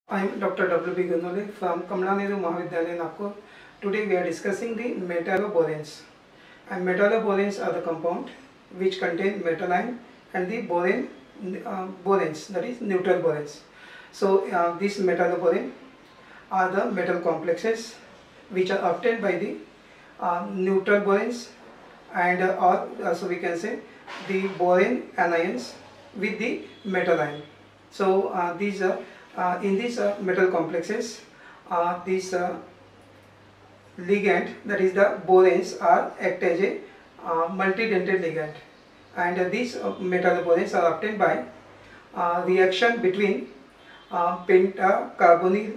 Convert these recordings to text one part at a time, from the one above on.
I am Dr. W. B. Gunole from Kamala Nehru Mahavidyalaya, Nagpur. Today we are discussing the metalloboranes. And metalloboranes are the compound which contain metal ion and the boranes, that is neutral boranes. So these metalloborane are the metal complexes which are obtained by the neutral boranes and or also we can say the borane anions with the metal ion. So these in these metal complexes, these ligand, that is the boranes, are act as a multidentate ligand, and these metalloboranes are obtained by reaction between pentacarbonyl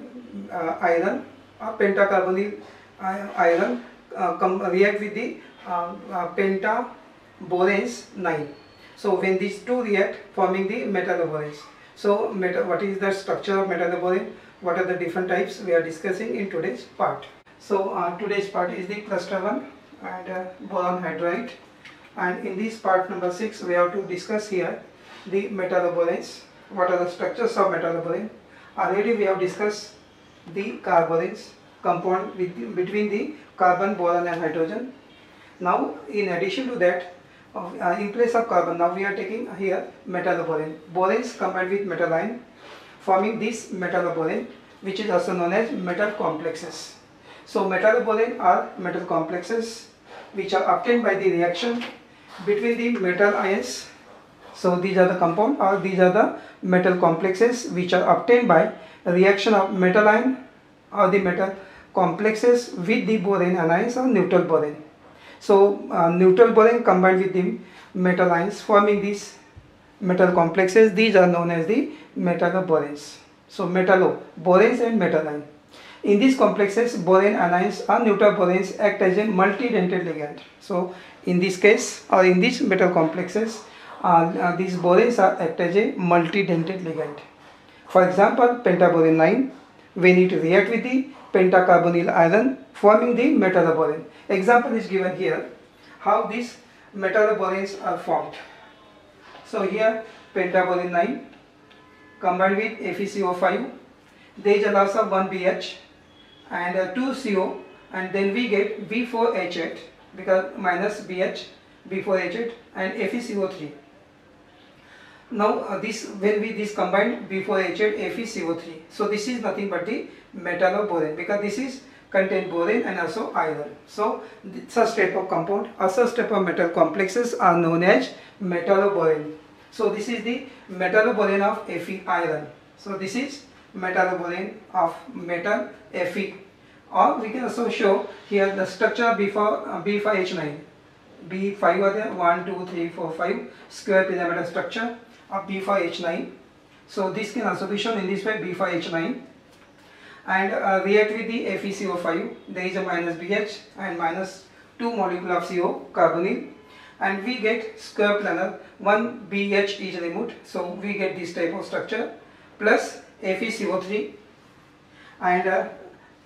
iron or pentacarbonyl iron react with the pentaboranes 9. So when these two react, forming the metalloboranes. So what is the structure of metalloborane? What are the different types we are discussing in today's part. So today's part is the cluster 1 and boron hydride, and in this part number 6 we have to discuss here the metalloboranes. What are the structures of metalloborane? Already we have discussed the carboranes, compound between the carbon, boron and hydrogen. Now in addition to that, in place of carbon, now we are taking here metalloborane. Boranes combined with metal ion, forming this metalloborane, which is also known as metal complexes. So metalloborane are metal complexes which are obtained by the reaction between the metal ions. So these are the compound, or these are the metal complexes which are obtained by reaction of metal ion or the metal complexes with the borane anions or neutral borane. So neutral borane combined with the metal ions, forming these metal complexes. These are known as the metalloboranes. So metalloboranes and metal ion. In these complexes, borane anions or neutral boranes act as a multidentate ligand. So in this case, or in these metal complexes, these boranes are act as a multidentate ligand. For example, pentaborane 9, when it react with the pentacarbonyl iron, forming the metalloborane. Example is given here how these metalloboranes are formed. So here pentaborane 9 combined with FeCO5, there is a loss of 1 BH and 2 CO, and then we get B4H8 because minus BH, B4H8 and FeCO3. Now when we combine B4H8 FeCO3, so this is nothing but the metalloborane, because this is contain borane and also iron. So such type of compound or such type of metal complexes are known as metalloborane. So this is the metalloborane of Fe iron. So this is metalloborane of metal Fe. Or we can also show here the structure of B5H9. B5 are there, 1, 2, 3, 4, 5 square pyramidal structure of B5H9. So this can also be shown in this way, B5H9, and react with the FeCO5. There is a minus BH and minus 2 molecule of CO carbonyl, and we get square planar, 1 BH is removed, so we get this type of structure plus FeCO3. And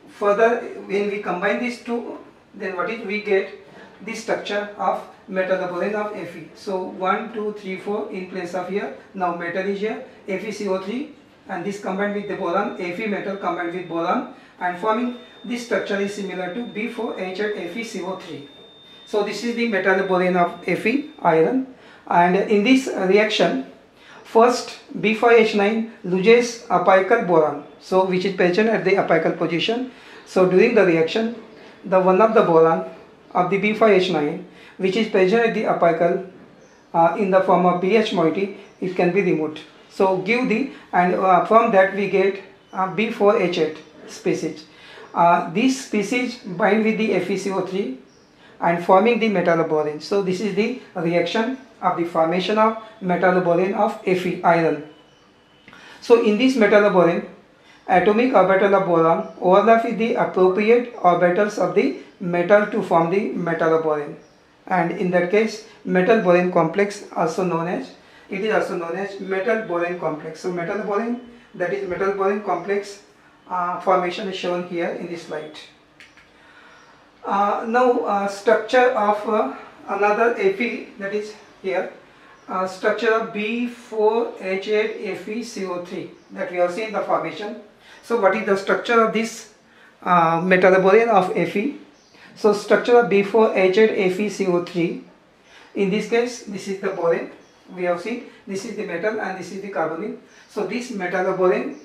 further when we combine these two, then what is we get this structure of metalloborane of Fe. So 1, 2, 3, 4 in place of here. Now metal is here, FeCO3, and this combined with the boron, Fe metal combined with boron, and forming this structure is similar to B4H8 FeCO3. So this is the metalloborane of Fe iron, and in this reaction, first B5H9 loses apical boron, so which is present at the apical position. So during the reaction, the one of the boron of the B5H9 which is present at the apical in the form of BH moiety, it can be removed. So give the, and from that we get B4H8 species. This species bind with the FeCO3 and forming the metalloborane. So this is the reaction of the formation of metalloborane of Fe iron. So in this metalloborane, atomic orbital of boron overlap with the appropriate orbitals of the metal to form the metalloborane, and in that case metal borane complex also known as, it is also known as metal borane complex. So metalloborane, that is metal borane complex formation is shown here in this slide. Now structure of another Fe, that is here structure of B4H8 FeCO3 that we have seen the formation. So what is the structure of this metalloborane of Fe? So structure of B4H8FeCO3. In this case, this is the borane. We have seen this is the metal and this is the carbonyl. So this metalloborane,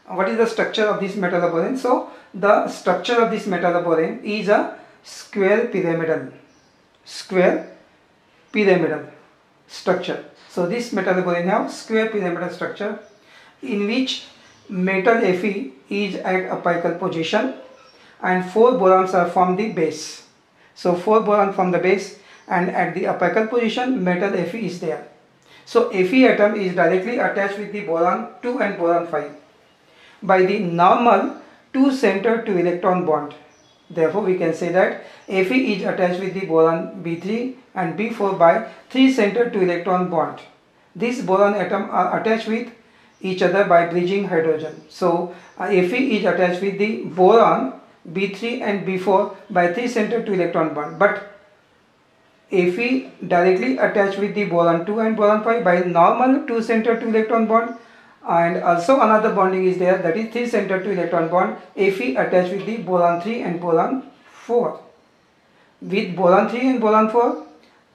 what is the structure of this metalloborane? So the structure of this metalloborane is a square pyramidal structure. So this metalloborane have square pyramidal structure in which metal Fe is at apical position and 4 borons are from the base. So 4 boron from the base, and at the apical position metal Fe is there. So Fe atom is directly attached with the boron 2 and boron 5 by the normal 2 center 2 electron bond. Therefore we can say that Fe is attached with the boron B3 and B4 by 3 center 2 electron bond. These boron atom are attached with each other by bridging hydrogen. So Fe is attached with the boron B3 and B4 by 3 center 2 electron bond, but Fe directly attached with the boron 2 and boron 5 by normal 2 center 2 electron bond, and also another bonding is there, that is 3 center 2 electron bond. Fe attached with the boron 3 and boron 4. With boron 3 and boron 4,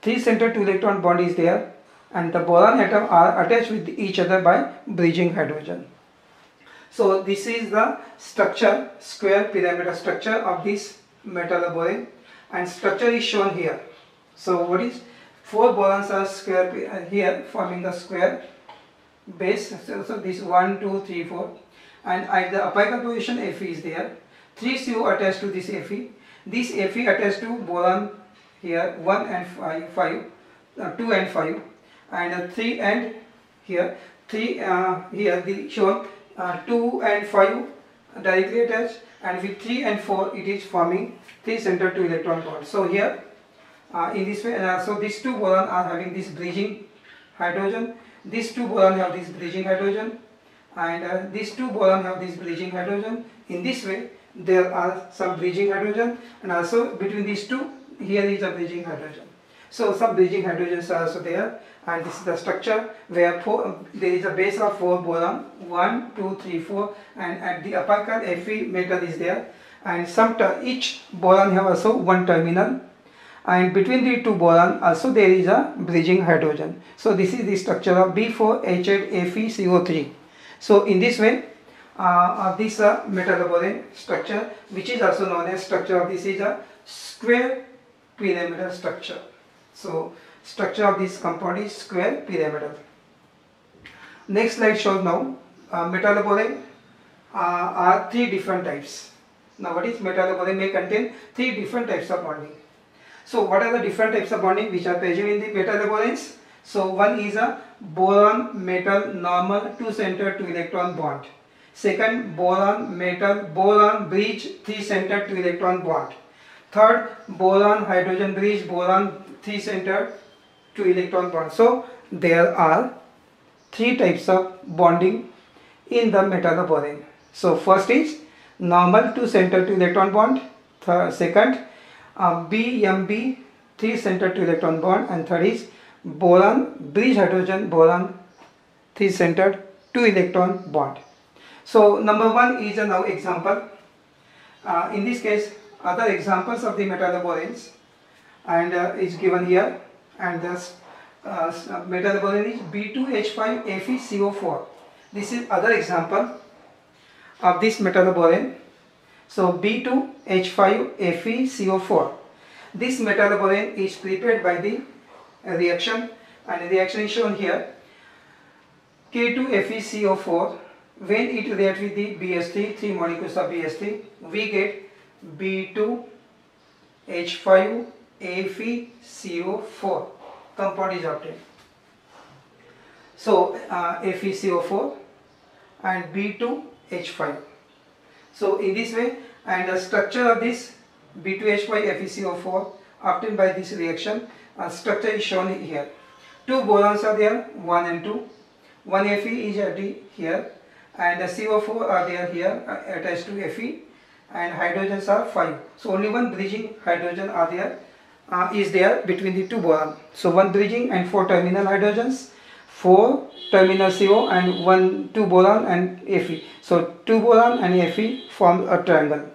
3 center 2 electron bond is there, and the boron atom are attached with each other by bridging hydrogen. So this is the structure, square pyramidal structure of this metalloborane, and structure is shown here. So what is 4 borons are square here forming the square base. So this 1, 2, 3, 4, and at the apical position Fe is there. 3 CO attached to this Fe. This Fe attached to boron here 1 and 5, 2 and 5, and 3 and here 3 here the shown 2 and 5 directly attached, and with 3 and 4 it is forming 3 center 2 electron bond. So here in this way, so these 2 boron are having this bridging hydrogen, these 2 boron have this bridging hydrogen, and these 2 boron have this bridging hydrogen. In this way there are some bridging hydrogen, and also between these 2 here is a bridging hydrogen. So some bridging hydrogens are also there, and this is the structure where there is a base of 4 boron 1, 2, 3, 4, and at the apical Fe metal is there, and each boron have also 1 terminal, and between the 2 boron also there is a bridging hydrogen. So this is the structure of B4H8FeCO3. So in this way this metalloborane structure, which is also known as structure of this, is a square pyramidal structure. So structure of this compound is square pyramidal. Next slide shows now metalloborane are 3 different types. Now what is metalloborane may contain 3 different types of bonding. So what are the different types of bonding which are present in the metalloboranes? So one is a boron metal normal 2 center 2 electron bond. Second, boron metal boron bridge 3 center 2 electron bond. Third, boron hydrogen bridge boron 3 center 2 electron bond. So there are 3 types of bonding in the metalloborane. So first is normal 2 center 2 electron bond. Second, BMB 3 center 2 electron bond, and third is boron bridge hydrogen boron 3 centered 2 electron bond. So number 1 is a now example. In this case, other examples of the metalloboranes and is given here, and this metalloborane is B2H5FeCO4. This is other example of this metalloborane. So B2H5FeCO4. This metalloborane is prepared by the reaction, and the reaction is shown here. K2FeCO4, when it reacts with the BS3, 3 molecules of BS3, we get B2H5FeCO4 compound is obtained. So FeCO4 and B2H5. So in this way, and the structure of this B2H5FeCO4 obtained by this reaction, structure is shown here. 2 borons are there, 1 and 2. 1 Fe is here, and the CO4 are there here attached to Fe, and hydrogens are 5. So only one bridging hydrogen are there, is there between the 2 boron. So 1 bridging and 4 terminal hydrogens. 4 terminal CO and 2 boron and Fe. So 2 boron and Fe form a triangle.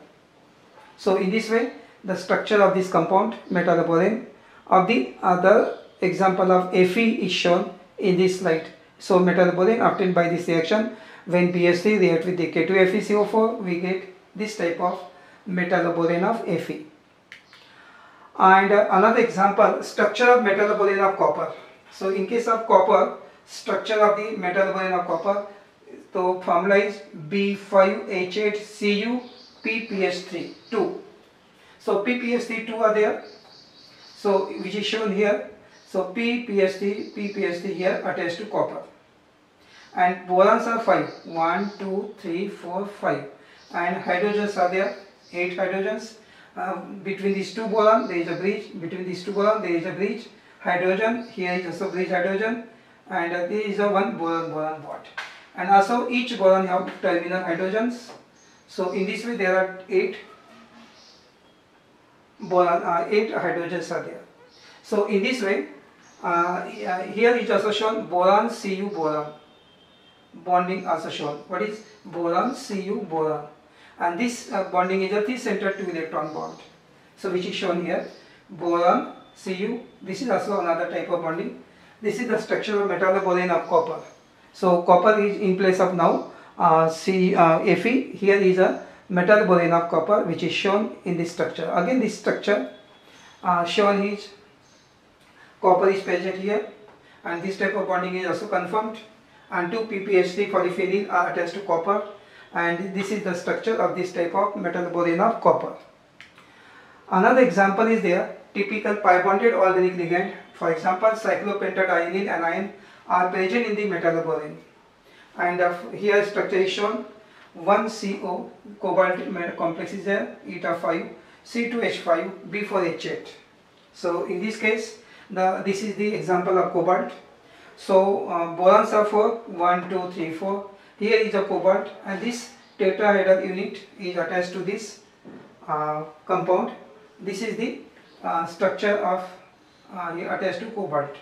So in this way the structure of this compound metalloborane. Of the other example of Fe is shown in this slide. So metalloborane obtained by this reaction, when BH3 react with the K2FeCO4, we get this type of metalloborane of Fe. And another example, structure of metalloborane of copper. So in case of copper, structure of the metalloborane of copper, so formula is B5H8Cu PPH3 2. So PPH3 2 are there, so which is shown here. So PPH3 here attached to copper, and borons are 5, 1 2 3 4 5, and hydrogens are there, 8 hydrogens. Between these two boron there is a bridge, between these two boron there is a bridge, hydrogen, here is also bridge hydrogen, and there is a one boron bond, and also each boron have terminal hydrogens. So in this way there are 8 boron, 8 hydrogens are there. So in this way here is also shown boron Cu boron, bonding also shown. What is boron Cu boron? And this bonding is a 3-center 2 electron bond, so which is shown here, boron Cu. This is also another type of bonding. This is the structure of metalloborane of copper. So copper is in place of now Fe. Here is a metalloborane of copper which is shown in this structure. Again this structure shown is copper is present here, and this type of bonding is also confirmed, and 2 PPH3 polyphenol are attached to copper, and this is the structure of this type of metalloborane of copper. Another example is there, typical pi bonded organic ligand. For example, cyclopentadiene anion are present in the metalloborane, and here structure is shown. 1 CO cobalt complex is there, eta 5, C2H5, B4H8. So in this case this is the example of cobalt. So borons are 4, 1 2 3 4. Here is a cobalt, and this tetrahedral unit is attached to this compound. This is the structure of attached to cobalt,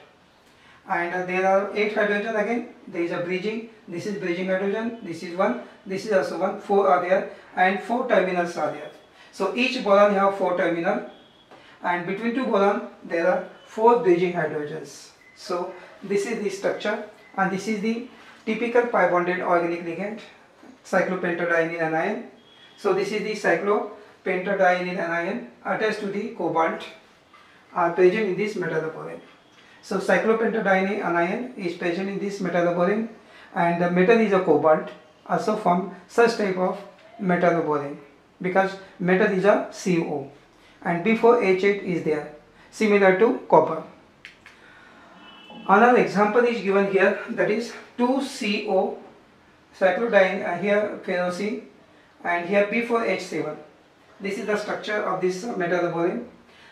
and there are 8 hydrogen. Again there is a bridging, this is bridging hydrogen, this is 1, this is also 1, 4 are there, and 4 terminals are there. So each boron have 4 terminal, and between 2 boron there are 4 bridging hydrogens. So this is the structure, and this is the typical pi bonded organic ligand, cyclopentadiene anion. So this is the cyclopentadiene anion attached to the cobalt are present in this metalloborane. So cyclopentadiene anion is present in this metalloborane, and the metal is a cobalt, also form such type of metalloborane because metal is a CO, and B4H8 is there, similar to copper. Another example is given here, that is 2CO cyclodiene, here ferrocene, and here B4H7. This is the structure of this metalloborane,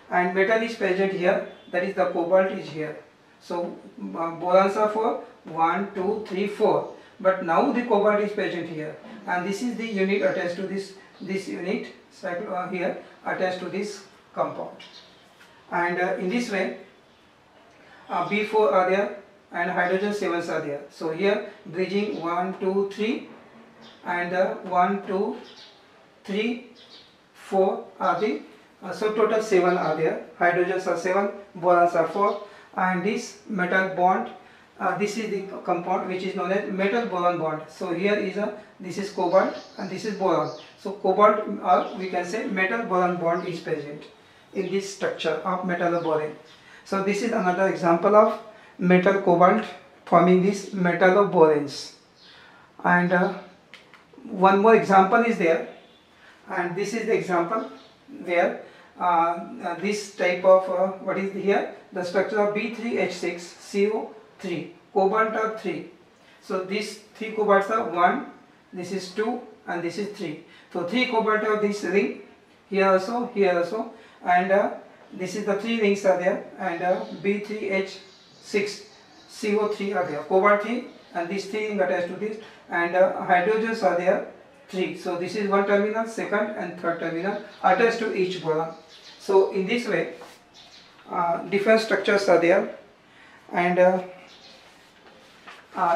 and metal is present here, that is the cobalt is here. So borons are 4, 1 2 3 4, but now the cobalt is present here, and this is the unit attached to this unit here attached to this compound, and in this way B4 are there and hydrogen 7s are there. So here bridging 1 2 3, and 1 2 3 4 are the so total 7 are there. Hydrogens are 7, borons are 4, and this metal bond, this is the compound which is known as metal boron bond. So here is this is cobalt and this is boron. So cobalt, or we can say metal boron bond, is present in this structure of metalloborane. So this is another example of metal cobalt forming these metalloboranes. And one more example is there, and this is the example where this type of what is here, the structure of B3H6CO3, cobalt are 3. So these 3 cobalts are 1, this is 2, and this is 3. So 3 cobalt of this ring, here also, and this is the 3 rings are there, and B3H6CO3 are there, cobalt 3, and these 3 rings attached to this, and hydrogens are there 3. So this is one terminal, second and third terminal attached to each boron. So in this way different structures are there, and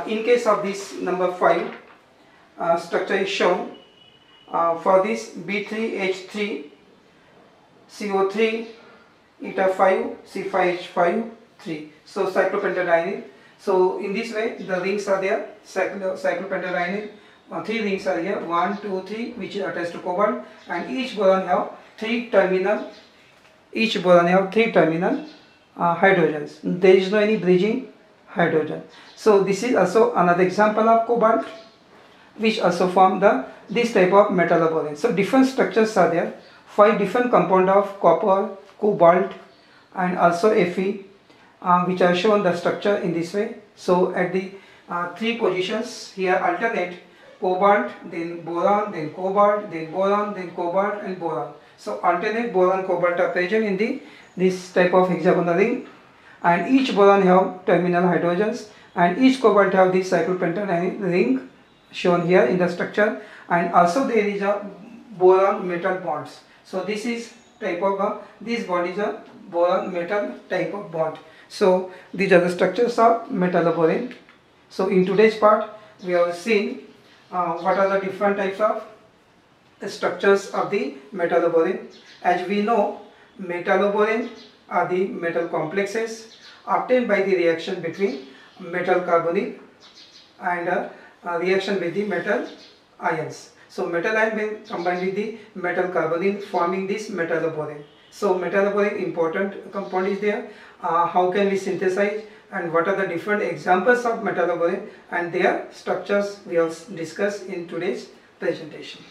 In case of this number 5 structure is shown, for this B3H3 CO3 eta 5 C5H5 3. So cyclopentadiene. So in this way the rings are there, cyclopentadiene. 3 rings are here, 1, 2, 3, which is attached to cobalt, and each boron have 3 terminal. Each boron have 3 terminal hydrogens. There is no any bridging hydrogen. So this is also another example of cobalt, which also form this type of metalloborane. So different structures are there. 5 different compound of copper, cobalt, and also Fe, which are shown the structure in this way. So at the 3 positions here alternate cobalt, then boron, then cobalt, then boron, then cobalt, and boron. So alternate boron, cobalt are present in this type of hexagonal ring, and each boron have terminal hydrogens, and each cobalt have this cyclopentadiene ring shown here in the structure, and also there is a boron metal bonds. So this is type of this bond is a boron metal type of bond. So these are the structures of metalloborane. So in today's part we have seen what are the different types of structures of the metalloborane. As we know, metalloborane are the metal complexes obtained by the reaction between metal carbonyl and reaction with the metal ions. So metal ion will combine with the metal carbonyl, forming this metalloborane. So metalloborane important compound is there. How can we synthesize, and what are the different examples of metalloborane and their structures we have discussed in today's presentation.